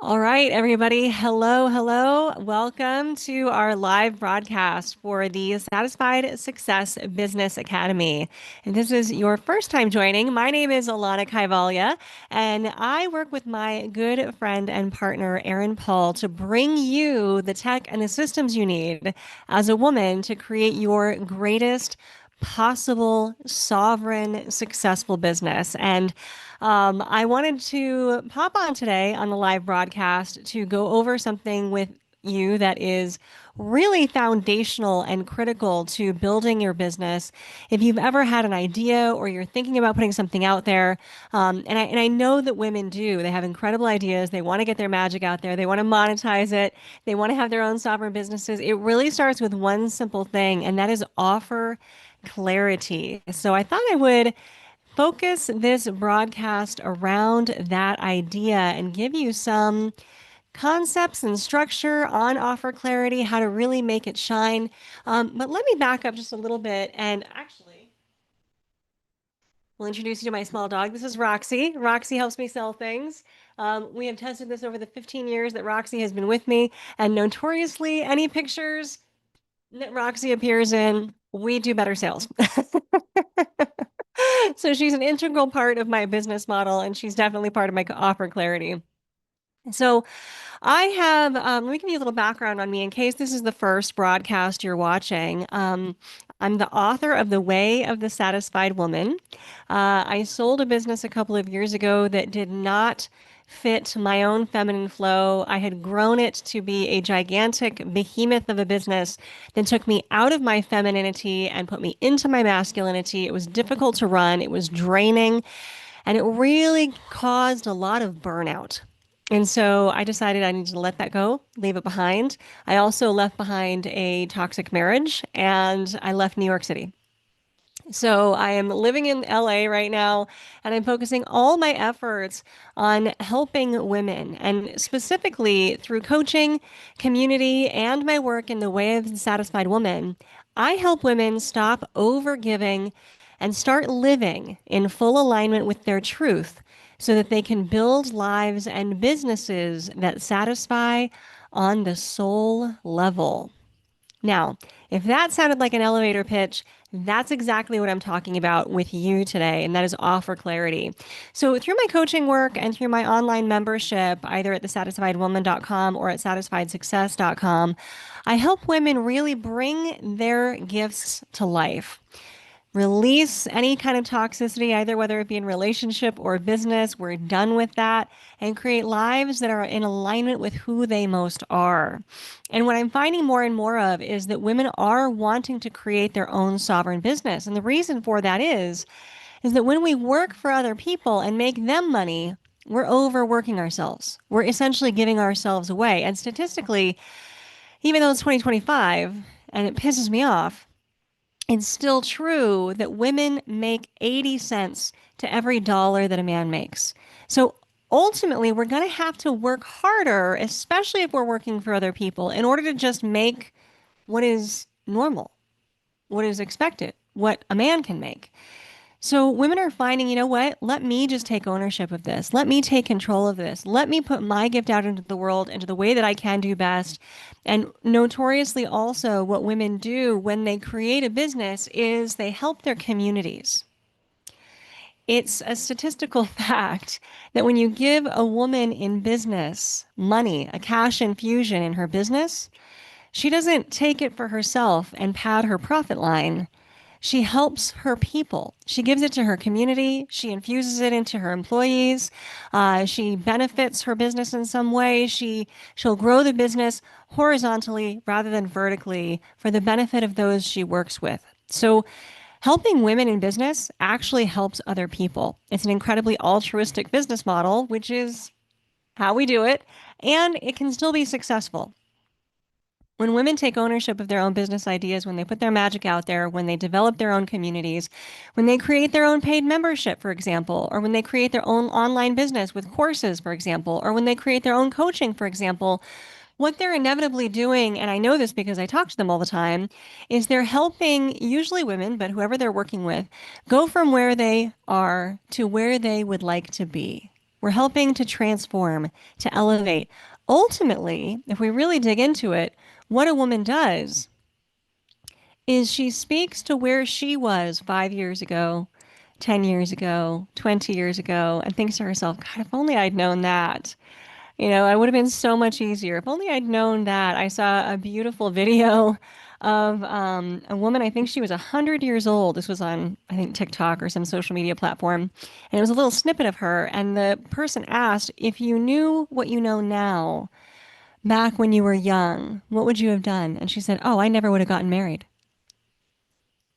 All right, everybody. Hello, hello. Welcome to our live broadcast for the Satisfied Success Business Academy. And this is your first time joining. My name is Alanna Kaivalya, and I work with my good friend and partner, Erin Paul, to bring you the tech and the systems you need as a woman to create your greatest possible sovereign successful business. And I wanted to pop on today on the live broadcast to go over something with you that is really foundational and critical to building your business. If you've ever had an idea or you're thinking about putting something out there, and I know that women do, they have incredible ideas. They want to get their magic out there. They want to monetize it. They want to have their own sovereign businesses. It really starts with one simple thing, and that is offer clarity. So I thought I would focus this broadcast around that idea and give you some concepts and structure on offer clarity, how to really make it shine. But let me back up just a little bit and actually we'll introduce you to my small dog. This is Roxy. Roxy helps me sell things. We have tested this over the 15 years that Roxy has been with me, and notoriously, any pictures that Roxy appears in, we do better sales. So she's an integral part of my business model, and she's definitely part of my offer clarity. So I have, let me give you a little background on me in case this is the first broadcast you're watching. I'm the author of The Way of the Satisfied Woman. I sold a business a couple of years ago that did not fit my own feminine flow. I had grown it to be a gigantic behemoth of a business that took me out of my femininity and put me into my masculinity. It was difficult to run, it was draining, and it really caused a lot of burnout. And so I decided I needed to let that go, leave it behind. I also left behind a toxic marriage and I left New York City. So I am living in LA right now, and I'm focusing all my efforts on helping women, and specifically through coaching, community, and my work in the way of the satisfied woman. I help women stop overgiving and start living in full alignment with their truth so that they can build lives and businesses that satisfy on the soul level. Now, if that sounded like an elevator pitch, that's exactly what I'm talking about with you today, and that is offer clarity. So, through my coaching work and through my online membership, either at thesatisfiedwoman.com or at satisfiedsuccess.com, I help women really bring their gifts to life. Release any kind of toxicity, either whether it be in relationship or business. We're done with that, and create lives that are in alignment with who they most are. And what I'm finding more and more of is that women are wanting to create their own sovereign business. And the reason for that is that when we work for other people and make them money, we're overworking ourselves. We're essentially giving ourselves away. And statistically, even though it's 2025 and it pisses me off, it's still true that women make 80 cents to every dollar that a man makes. So ultimately, we're going to have to work harder, especially if we're working for other people, in order to just make what is normal, what is expected, what a man can make. So women are finding, you know what? Let me just take ownership of this. Let me take control of this. Let me put my gift out into the world, into the way that I can do best. And notoriously also what women do when they create a business is they help their communities. It's a statistical fact that when you give a woman in business money, a cash infusion in her business, she doesn't take it for herself and pad her profit line. She helps her people. She gives it to her community. She infuses it into her employees. She benefits her business in some way. She'll grow the business horizontally rather than vertically for the benefit of those she works with. So helping women in business actually helps other people. It's an incredibly altruistic business model, which is how we do it, and it can still be successful. When women take ownership of their own business ideas, when they put their magic out there, when they develop their own communities, when they create their own paid membership, for example, or when they create their own online business with courses, for example, or when they create their own coaching, for example, what they're inevitably doing, and I know this because I talk to them all the time, is they're helping usually women, but whoever they're working with, go from where they are to where they would like to be. We're helping to transform, to elevate. Ultimately, if we really dig into it, what a woman does is she speaks to where she was 5 years ago, 10 years ago, 20 years ago, and thinks to herself, God, if only I'd known that. I would have been so much easier. If only I'd known that. I saw a beautiful video of a woman, I think she was 100 years old. This was on, I think, TikTok or some social media platform. And it was a little snippet of her. And the person asked, if you knew what you know now, back when you were young, what would you have done? And she said, oh, I never would have gotten married.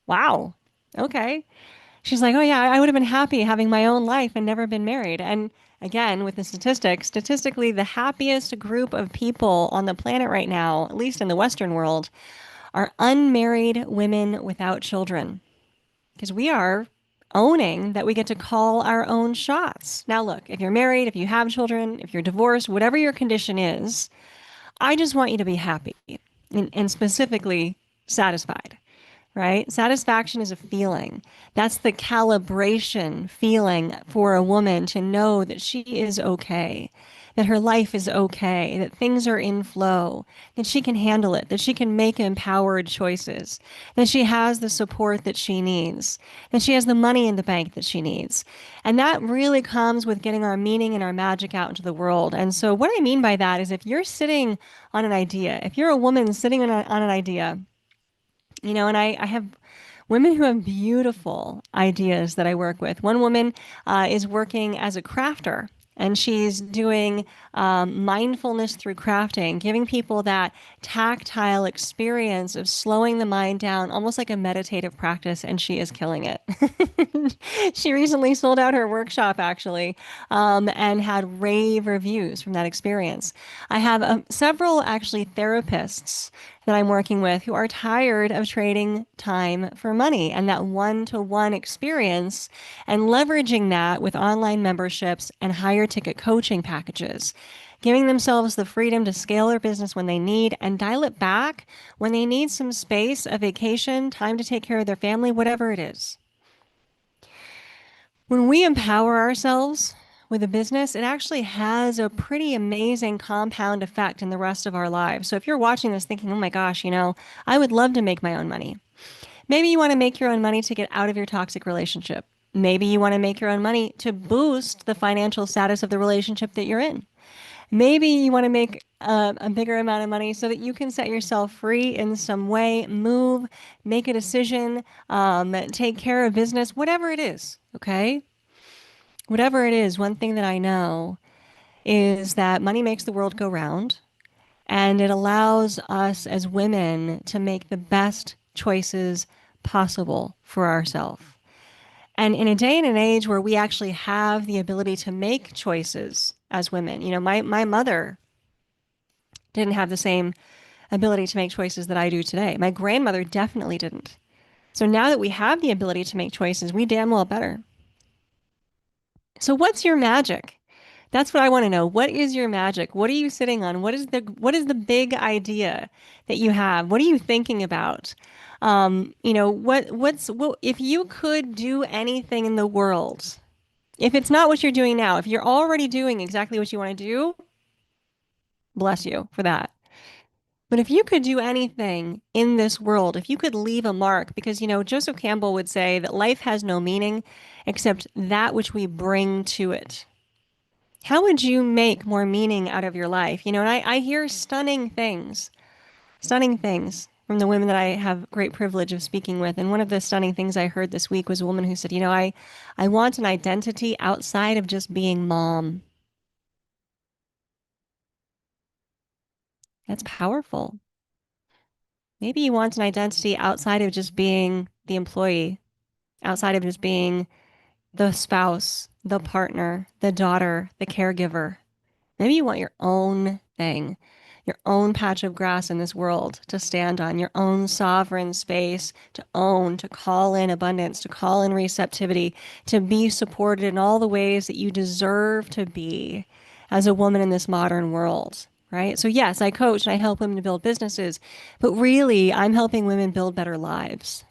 Wow. Okay. She's like, oh yeah, I would have been happy having my own life and never been married. And again, with the statistics, statistically, the happiest group of people on the planet right now, at least in the Western world, are unmarried women without children. Because we are owning that we get to call our own shots. Now, look, if you're married, if you have children, if you're divorced, whatever your condition is, I just want you to be happy and specifically satisfied, right? Satisfaction is a feeling. That's the calibration feeling for a woman to know that she is okay, that her life is okay, that things are in flow, that she can handle it, that she can make empowered choices, that she has the support that she needs, that she has the money in the bank that she needs. And that really comes with getting our meaning and our magic out into the world. And so, what I mean by that is if you're sitting on an idea, if you're a woman sitting on an idea, and I have women who have beautiful ideas that I work with. One woman is working as a crafter. And she's doing mindfulness through crafting, giving people that tactile experience of slowing the mind down, almost like a meditative practice, and she is killing it. She recently sold out her workshop, actually, and had rave reviews from that experience. I have several, actually, therapists that I'm working with who are tired of trading time for money and that one-to-one experience and leveraging that with online memberships and higher ticket coaching packages, giving themselves the freedom to scale their business when they need and dial it back when they need some space, a vacation, time to take care of their family, whatever it is. When we empower ourselves with a business, it actually has a pretty amazing compound effect in the rest of our lives. So if you're watching this thinking, oh my gosh, I would love to make my own money. Maybe you want to make your own money to get out of your toxic relationship. Maybe you want to make your own money to boost the financial status of the relationship that you're in. Maybe you want to make a bigger amount of money so that you can set yourself free in some way, move, make a decision, take care of business, whatever it is. Okay. Whatever it is, one thing that I know is that money makes the world go round and it allows us as women to make the best choices possible for ourselves. And in a day and an age where we actually have the ability to make choices as women, my mother didn't have the same ability to make choices that I do today. My grandmother definitely didn't. So now that we have the ability to make choices, we damn well better. So what's your magic? That's what I want to know. What is your magic? What are you sitting on? What is the big idea that you have? What are you thinking about? What if you could do anything in the world? If it's not what you're doing now, if you're already doing exactly what you want to do, bless you for that. But if you could do anything in this world, if you could leave a mark, because Joseph Campbell would say that life has no meaning except that which we bring to it. How would you make more meaning out of your life? And I hear stunning things from the women that I have great privilege of speaking with. And one of the stunning things I heard this week was a woman who said, I want an identity outside of just being mom. That's powerful. Maybe you want an identity outside of just being the employee, outside of just being the spouse, the partner, the daughter, the caregiver. Maybe you want your own thing, your own patch of grass in this world to stand on, your own sovereign space to own, to call in abundance, to call in receptivity, to be supported in all the ways that you deserve to be as a woman in this modern world. Right. So, yes, I coach and I help women to build businesses, but really, I'm helping women build better lives.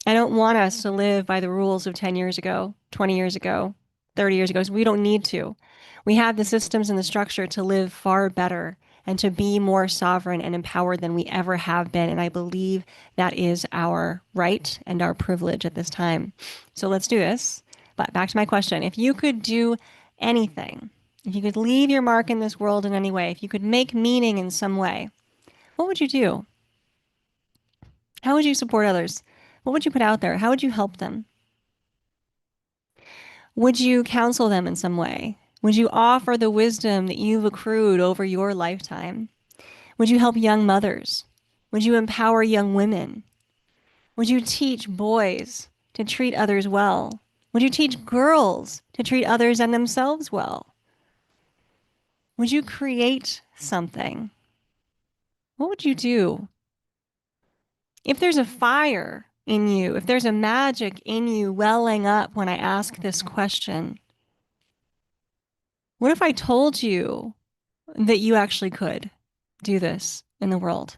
I don't want us to live by the rules of 10 years ago, 20 years ago, 30 years ago. So we don't need to. We have the systems and the structure to live far better and to be more sovereign and empowered than we ever have been. And I believe that is our right and our privilege at this time. So let's do this. But back to my question. If you could do anything, if you could leave your mark in this world in any way, if you could make meaning in some way, what would you do? How would you support others? What would you put out there? How would you help them? Would you counsel them in some way? Would you offer the wisdom that you've accrued over your lifetime? Would you help young mothers? Would you empower young women? Would you teach boys to treat others well? Would you teach girls to treat others and themselves well? Would you create something? What would you do? If there's a fire in you, if there's a magic in you welling up when I ask this question, what if I told you that you actually could do this in the world?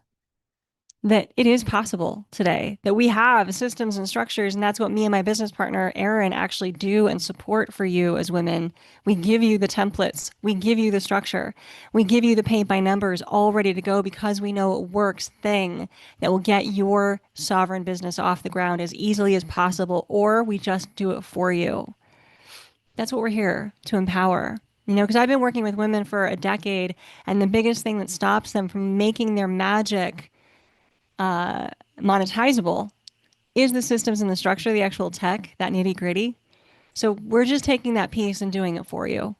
That it is possible today, that we have systems and structures, and that's what me and my business partner, Erin, actually do and support for you as women. We give you the templates, we give you the structure, we give you the paint by numbers all ready to go because we know it works thing that will get your sovereign business off the ground as easily as possible, or we just do it for you. That's what we're here to empower. You know, because I've been working with women for a decade, and the biggest thing that stops them from making their magic monetizable is the systems and the structure, the actual tech, that nitty gritty. So we're just taking that piece and doing it for you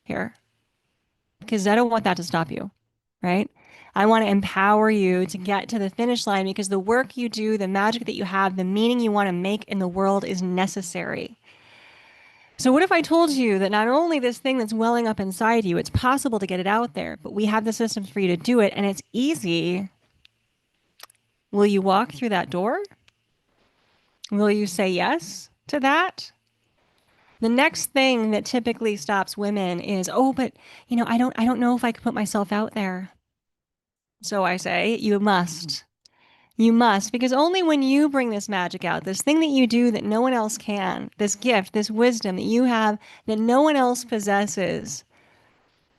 here because I don't want that to stop you, right? I want to empower you to get to the finish line because the work you do, the magic that you have, the meaning you want to make in the world is necessary. So what if I told you that not only this thing that's welling up inside you, it's possible to get it out there, but we have the systems for you to do it and it's easy. Will you walk through that door? Will you say yes to that? The next thing that typically stops women is, oh, but I don't know if I could put myself out there. So I say, you must. You must, because only when you bring this magic out, this thing that you do that no one else can, this gift, this wisdom that you have that no one else possesses,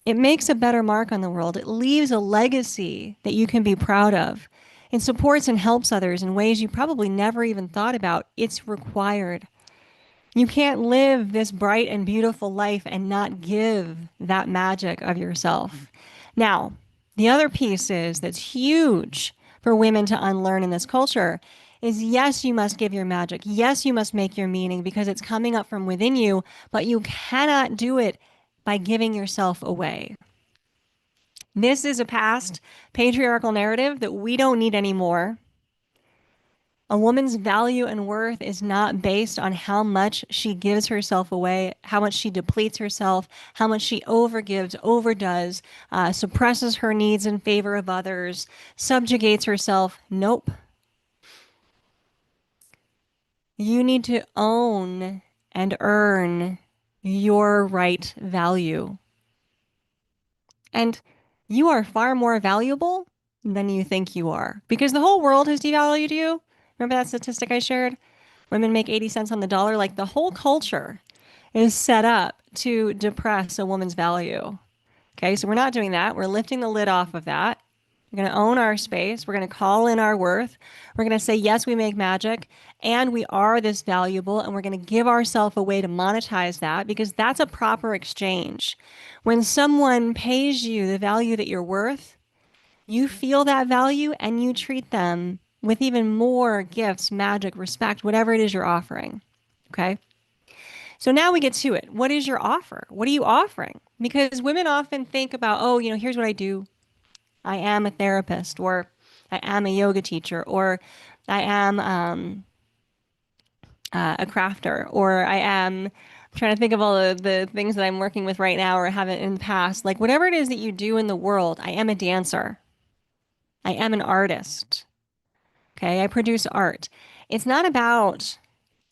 it makes a better mark on the world. It leaves a legacy that you can be proud of. It supports and helps others in ways you probably never even thought about. It's required. You can't live this bright and beautiful life and not give that magic of yourself. Now, the other piece is that's huge for women to unlearn in this culture is yes, you must give your magic. Yes, you must make your meaning because it's coming up from within you, but you cannot do it by giving yourself away. This is a past patriarchal narrative that we don't need anymore. A woman's value and worth is not based on how much she gives herself away, how much she depletes herself, how much she overgives, overdoes, suppresses her needs in favor of others, subjugates herself. Nope. You need to own and earn your right value. And you are far more valuable than you think you are because the whole world has devalued you. Remember that statistic I shared? Women make 80 cents on the dollar. Like the whole culture is set up to depress a woman's value. Okay, so we're not doing that. We're lifting the lid off of that. We're going to own our space. We're going to call in our worth. We're going to say, yes, we make magic and we are this valuable. And we're going to give ourselves a way to monetize that because that's a proper exchange. When someone pays you the value that you're worth, you feel that value and you treat them with even more gifts, magic, respect, whatever it is you're offering. Okay. So now we get to it. What is your offer? What are you offering? Because women often think about, oh, here's what I do. I am a therapist, or I am a yoga teacher, or I am a crafter, or I'm trying to think of all the things that I'm working with right now or haven't in the past. Like whatever it is that you do in the world, I am a dancer. I am an artist. Okay, I produce art. It's not about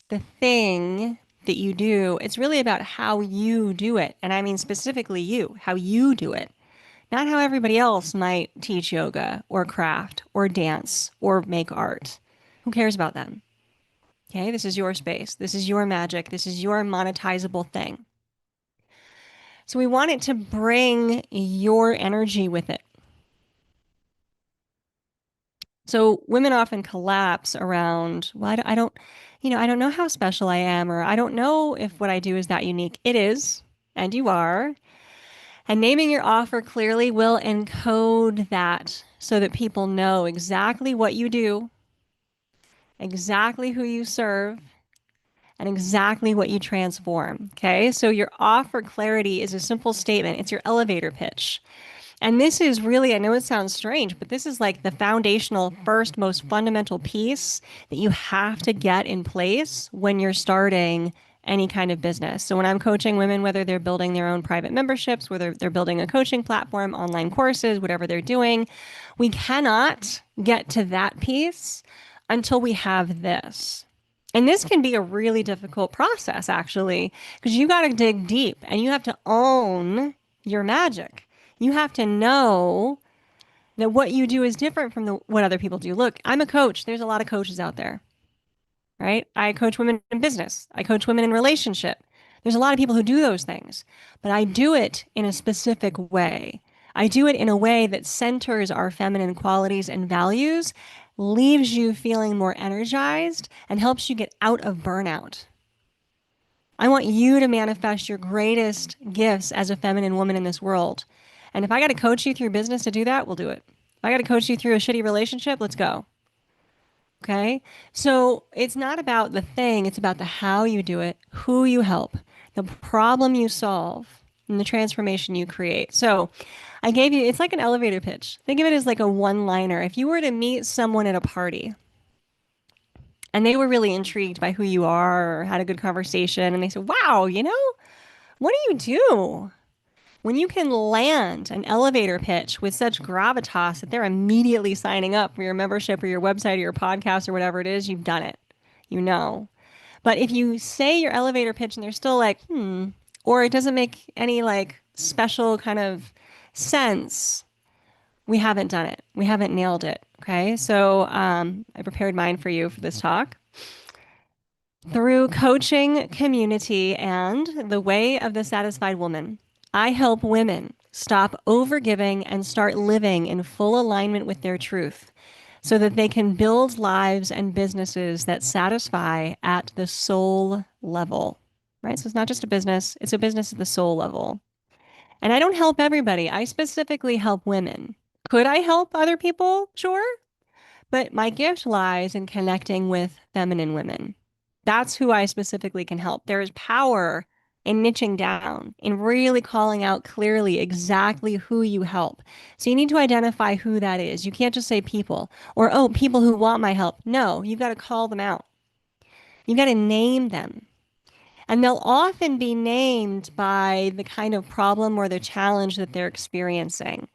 the thing that you do. It's really about how you do it. And I mean specifically you, how you do it. Not how everybody else might teach yoga or craft or dance or make art. Who cares about them? Okay, this is your space. This is your magic. This is your monetizable thing. So we want it to bring your energy with it. So women often collapse around, well, I don't know how special I am, or I don't know if what I do is that unique. It is, and you are. And naming your offer clearly will encode that so that people know exactly what you do, exactly who you serve, and exactly what you transform. Okay. So your offer clarity is a simple statement. It's your elevator pitch. And this is really, I know it sounds strange, but this is like the foundational, first, most fundamental piece that you have to get in place when you're starting any kind of business. So when I'm coaching women, whether they're building their own private memberships, whether they're building a coaching platform, online courses, whatever they're doing, we cannot get to that piece until we have this. And this can be a really difficult process, actually, because you got to dig deep and you have to own your magic. You have to know that what you do is different from what other people do. Look, I'm a coach. There's a lot of coaches out there, right? I coach women in business. I coach women in relationship. There's a lot of people who do those things, but I do it in a specific way. I do it in a way that centers our feminine qualities and values, leaves you feeling more energized, and helps you get out of burnout. I want you to manifest your greatest gifts as a feminine woman in this world. And if I got to coach you through business to do that, we'll do it. If I got to coach you through a shitty relationship, let's go. Okay. So it's not about the thing, it's about the how you do it, who you help, the problem you solve, and the transformation you create. So I gave you, it's like an elevator pitch. Think of it as like a one liner. If you were to meet someone at a party and they were really intrigued by who you are or had a good conversation and they said, wow, what do you do? When you can land an elevator pitch with such gravitas that they're immediately signing up for your membership or your website or your podcast or whatever it is, you've done it. You know. But if you say your elevator pitch and they're still like, or it doesn't make any like special kind of sense, we haven't done it. We haven't nailed it. Okay. So I prepared mine for you for this talk. Through coaching, community, and the way of the satisfied woman, I help women stop overgiving and start living in full alignment with their truth so that they can build lives and businesses that satisfy at the soul level, right? So it's not just a business, it's a business at the soul level. And I don't help everybody. I specifically help women. Could I help other people? Sure. But my gift lies in connecting with feminine women. That's who I specifically can help. There is power in niching down, in really calling out clearly exactly who you help. So you need to identify who that is. You can't just say people or, oh, people who want my help. No, you've got to call them out. You've got to name them. And they'll often be named by the kind of problem or the challenge that they're experiencing,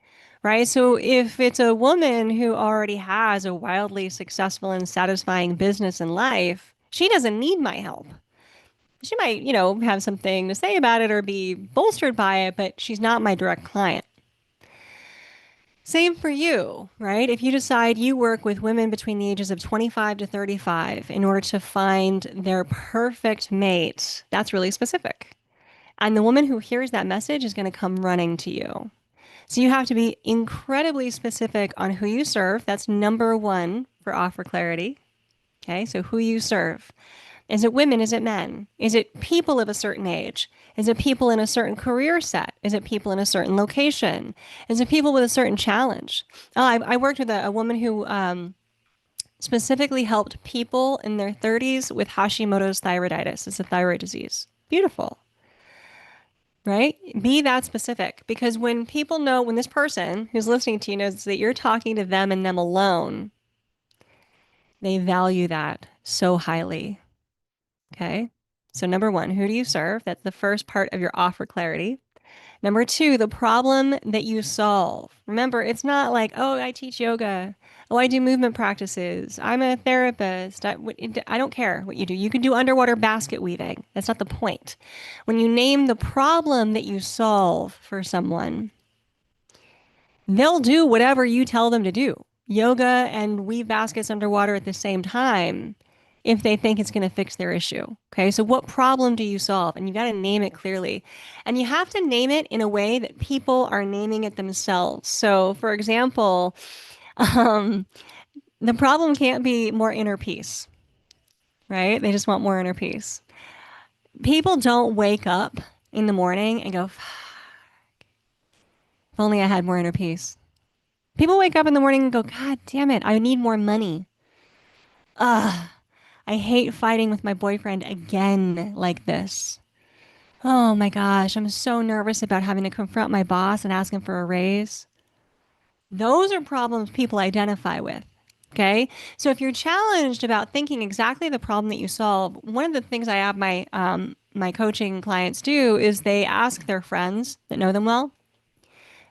right? So if it's a woman who already has a wildly successful and satisfying business in life, she doesn't need my help. She might, have something to say about it or be bolstered by it, but she's not my direct client. Same for you, right? If you decide you work with women between the ages of 25 to 35 in order to find their perfect mate, that's really specific. And the woman who hears that message is going to come running to you. So you have to be incredibly specific on who you serve. That's number one for offer clarity. Okay, so who you serve. Is it women? Is it men? Is it people of a certain age? Is it people in a certain career set? Is it people in a certain location? Is it people with a certain challenge? Oh, I worked with a woman who specifically helped people in their 30s with Hashimoto's thyroiditis. It's a thyroid disease. Beautiful, right? Be that specific because when people know, when this person who's listening to you knows that you're talking to them and them alone, they value that so highly. Okay. So number one, who do you serve? That's the first part of your offer clarity. Number two, the problem that you solve. Remember, it's not like, oh, I teach yoga. Oh, I do movement practices. I'm a therapist. I don't care what you do. You can do underwater basket weaving. That's not the point. When you name the problem that you solve for someone, they'll do whatever you tell them to do. Yoga and weave baskets underwater at the same time if they think it's going to fix their issue. Okay, so what problem do you solve? And you got to name it clearly. And you have to name it in a way that people are naming it themselves. So, for example, um, the problem can't be more inner peace, right? They just want more inner peace. People don't wake up in the morning and go, if only I had more inner peace. People wake up in the morning and go, God damn it, I need more money. Ugh, I hate fighting with my boyfriend again like this. Oh my gosh, I'm so nervous about having to confront my boss and ask him for a raise. Those are problems people identify with. Okay. So if you're challenged about thinking exactly the problem that you solve, one of the things I have my coaching clients do is they ask their friends that know them well,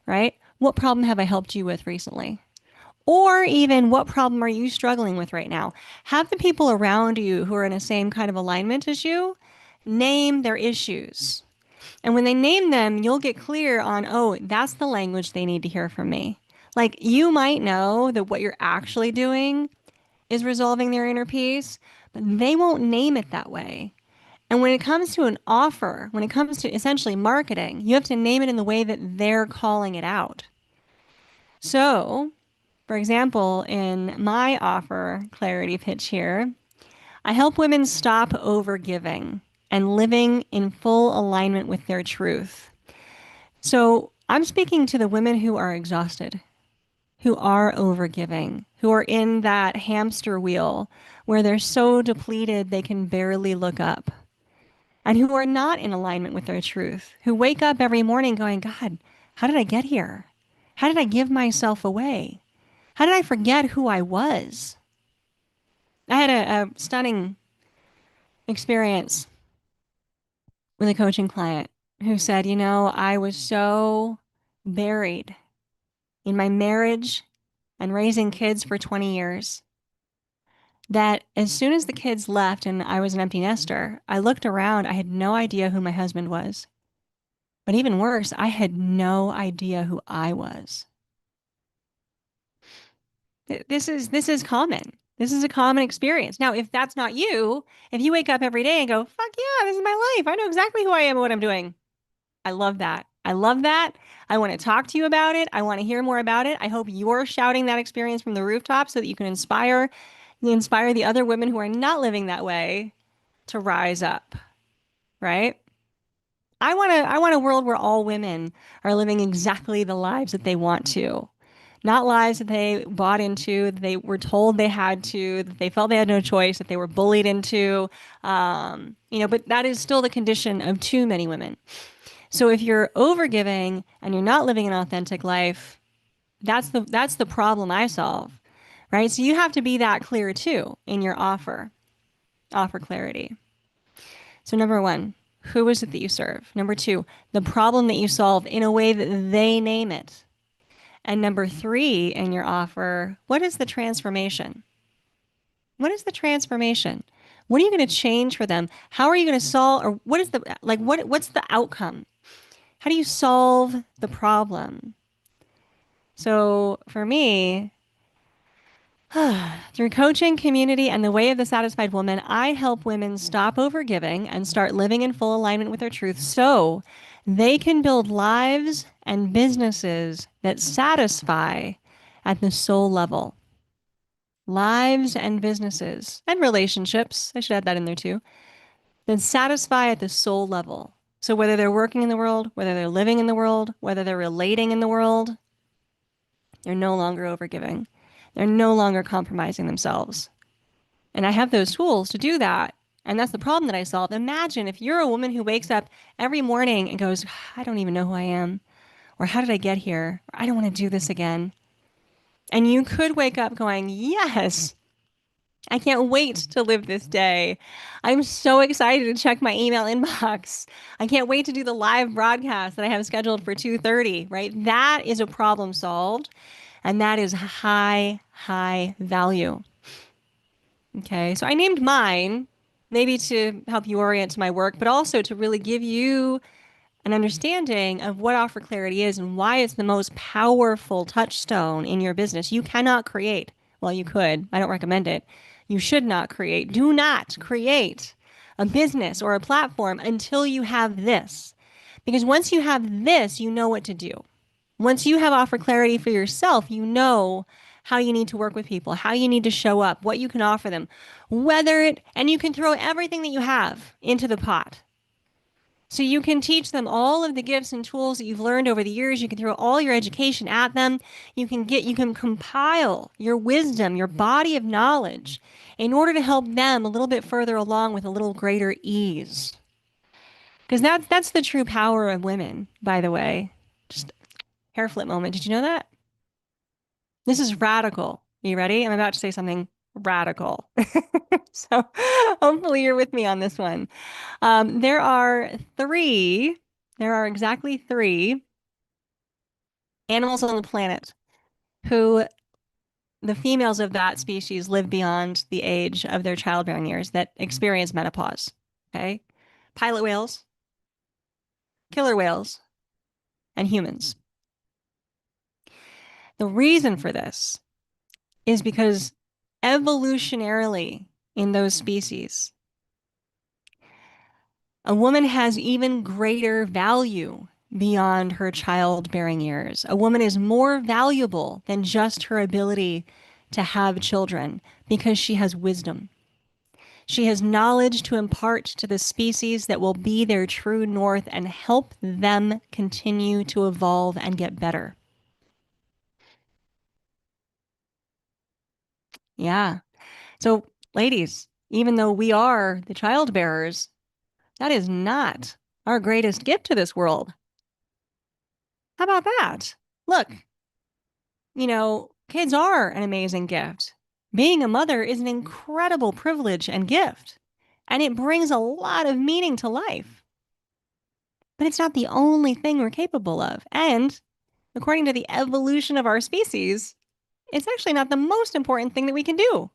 right? What problem have I helped you with recently? Or even what problem are you struggling with right now? Have the people around you who are in the same kind of alignment as you name their issues. And when they name them, you'll get clear on, oh, that's the language they need to hear from me. Like you might know that what you're actually doing is resolving their inner peace, but they won't name it that way. And when it comes to an offer, when it comes to essentially marketing, you have to name it in the way that they're calling it out. So, for example, in my offer clarity pitch here, I help women stop overgiving and living in full alignment with their truth. So I'm speaking to the women who are exhausted, who are overgiving, who are in that hamster wheel where they're so depleted they can barely look up, and who are not in alignment with their truth, who wake up every morning going, God, how did I get here? How did I give myself away? How did I forget who I was? I had a stunning experience with a coaching client who said, I was so buried in my marriage and raising kids for 20 years that as soon as the kids left and I was an empty nester, I looked around. I had no idea who my husband was. But even worse, I had no idea who I was. This is common. This is a common experience. Now, if that's not you, if you wake up every day and go, fuck yeah, this is my life. I know exactly who I am and what I'm doing. I love that. I love that. I want to talk to you about it. I want to hear more about it. I hope you're shouting that experience from the rooftop so that you can inspire the other women who are not living that way to rise up, right? I want a world where all women are living exactly the lives that they want to. Not lives that they bought into, that they were told they had to, that they felt they had no choice, that they were bullied into. But that is still the condition of too many women. So if you're overgiving and you're not living an authentic life, that's the problem I solve, right? So you have to be that clear too in your offer clarity. So number one, who is it that you serve? Number two, the problem that you solve in a way that they name it. And number three in your offer, what is the transformation? What is the transformation? What are you going to change for them? How are you going to solve, or what is the, like, what's the outcome? How do you solve the problem? So for me, through coaching, community, and the way of the satisfied woman, I help women stop overgiving and start living in full alignment with their truth so they can build lives and businesses that satisfy at the soul level. Lives and businesses and relationships, I should add that in there too, that satisfy at the soul level. So whether they're working in the world, whether they're living in the world, whether they're relating in the world, they're no longer overgiving. They're no longer compromising themselves. And I have those tools to do that. And that's the problem that I solve. Imagine if you're a woman who wakes up every morning and goes, I don't even know who I am, or how did I get here? Or I don't want to do this again. And you could wake up going, yes, I can't wait to live this day. I'm so excited to check my email inbox. I can't wait to do the live broadcast that I have scheduled for 2:30, right? That is a problem solved, and that is high, high value. Okay, so I named mine maybe to help you orient to my work, but also to really give you an understanding of what offer clarity is and why it's the most powerful touchstone in your business. You cannot create, well, you could, I don't recommend it. You should not create. Do not create a business or a platform until you have this. Because once you have this, you know what to do. Once you have offer clarity for yourself, you know how you need to work with people, how you need to show up, what you can offer them, and you can throw everything that you have into the pot. So you can teach them all of the gifts and tools that you've learned over the years. You can throw all your education at them. You can compile your wisdom, your body of knowledge in order to help them a little bit further along with a little greater ease. Because that's the true power of women, by the way. Just hair flip moment. Did you know that? This is radical. Are you ready? I'm about to say something radical. So hopefully you're with me on this one. There are three, there are exactly three animals on the planet who the females of that species live beyond the age of their childbearing years that experience menopause. Okay? Pilot whales, killer whales, and humans. The reason for this is because evolutionarily in those species, a woman has even greater value beyond her childbearing years. A woman is more valuable than just her ability to have children because she has wisdom. She has knowledge to impart to the species that will be their true north and help them continue to evolve and get better. Yeah. So, ladies, even though we are the child bearers, that is not our greatest gift to this world. How about that? Look, kids are an amazing gift. Being a mother is an incredible privilege and gift, and it brings a lot of meaning to life. But it's not the only thing we're capable of. And according to the evolution of our species, it's actually not the most important thing that we can do.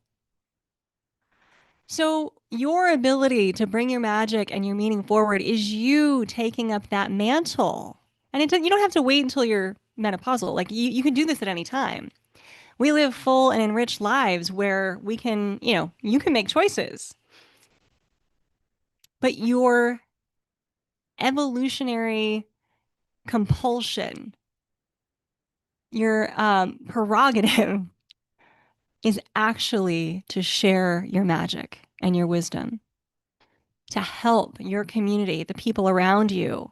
So, your ability to bring your magic and your meaning forward is you taking up that mantle. And you don't have to wait until you're menopausal. Like, you can do this at any time. We live full and enriched lives where we can, you can make choices. But your evolutionary compulsion, your prerogative is actually to share your magic and your wisdom, to help your community, the people around you,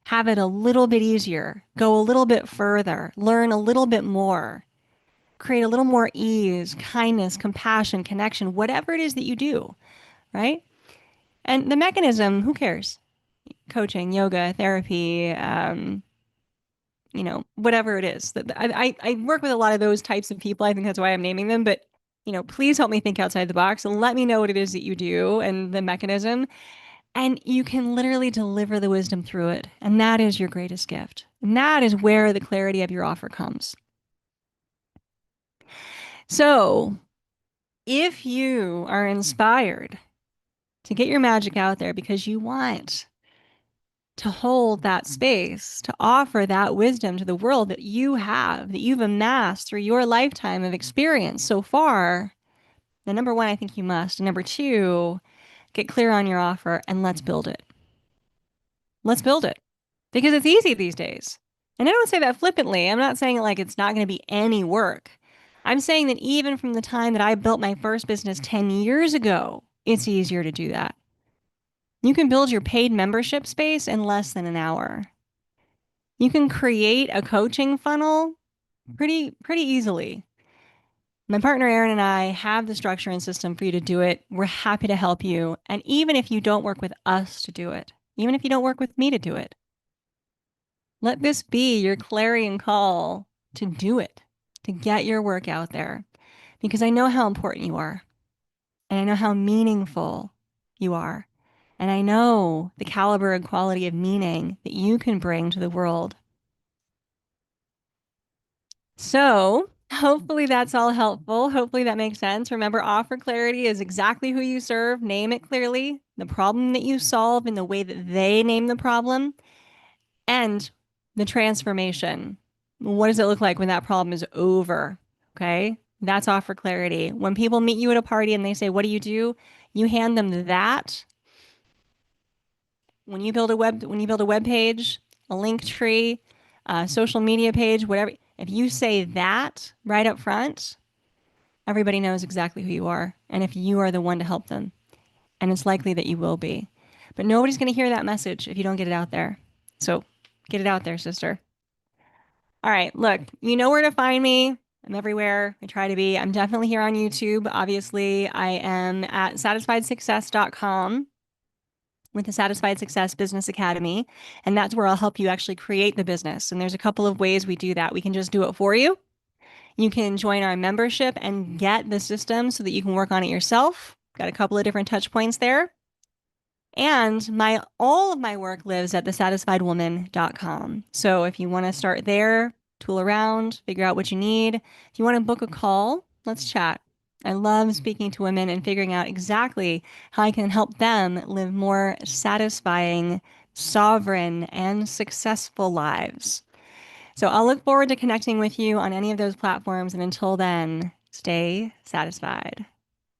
have it a little bit easier, go a little bit further, learn a little bit more, create a little more ease, kindness, compassion, connection, whatever it is that you do, right? And the mechanism, who cares? Coaching, yoga, therapy, whatever it is. I work with a lot of those types of people. I think that's why I'm naming them. But, please help me think outside the box and let me know what it is that you do and the mechanism. And you can literally deliver the wisdom through it. And that is your greatest gift. And that is where the clarity of your offer comes. So if you are inspired to get your magic out there because you want to hold that space, to offer that wisdom to the world that you have, that you've amassed through your lifetime of experience so far, then number one, I think you must. And number two, get clear on your offer and let's build it. Let's build it because it's easy these days. And I don't say that flippantly. I'm not saying it like it's not going to be any work. I'm saying that even from the time that I built my first business 10 years ago, it's easier to do that. You can build your paid membership space in less than an hour. You can create a coaching funnel pretty easily. My partner Erin and I have the structure and system for you to do it. We're happy to help you. And even if you don't work with us to do it, even if you don't work with me to do it, let this be your clarion call to do it, to get your work out there. Because I know how important you are. And I know how meaningful you are. And I know the caliber and quality of meaning that you can bring to the world. So hopefully that's all helpful. Hopefully that makes sense. Remember, offer clarity is exactly who you serve. Name it clearly, the problem that you solve in the way that they name the problem, and the transformation. What does it look like when that problem is over? Okay. That's offer clarity. When people meet you at a party and they say, "What do?" You hand them that. When you build a web page, a link tree, a social media page, whatever, if you say that right up front, everybody knows exactly who you are and if you are the one to help them. And it's likely that you will be. But nobody's going to hear that message if you don't get it out there. So get it out there, sister. All right, look, you know where to find me. I'm everywhere. I try to be. I'm definitely here on YouTube. Obviously, I am at satisfiedsuccess.com with the Satisfied Success Business Academy. And that's where I'll help you actually create the business. And there's a couple of ways we do that. We can just do it for you. You can join our membership and get the system so that you can work on it yourself. Got a couple of different touch points there. And my all of my work lives at thesatisfiedwoman.com. So if you want to start there, tool around, figure out what you need. If you want to book a call, let's chat. I love speaking to women and figuring out exactly how I can help them live more satisfying, sovereign, and successful lives. So I'll look forward to connecting with you on any of those platforms. And until then, stay satisfied.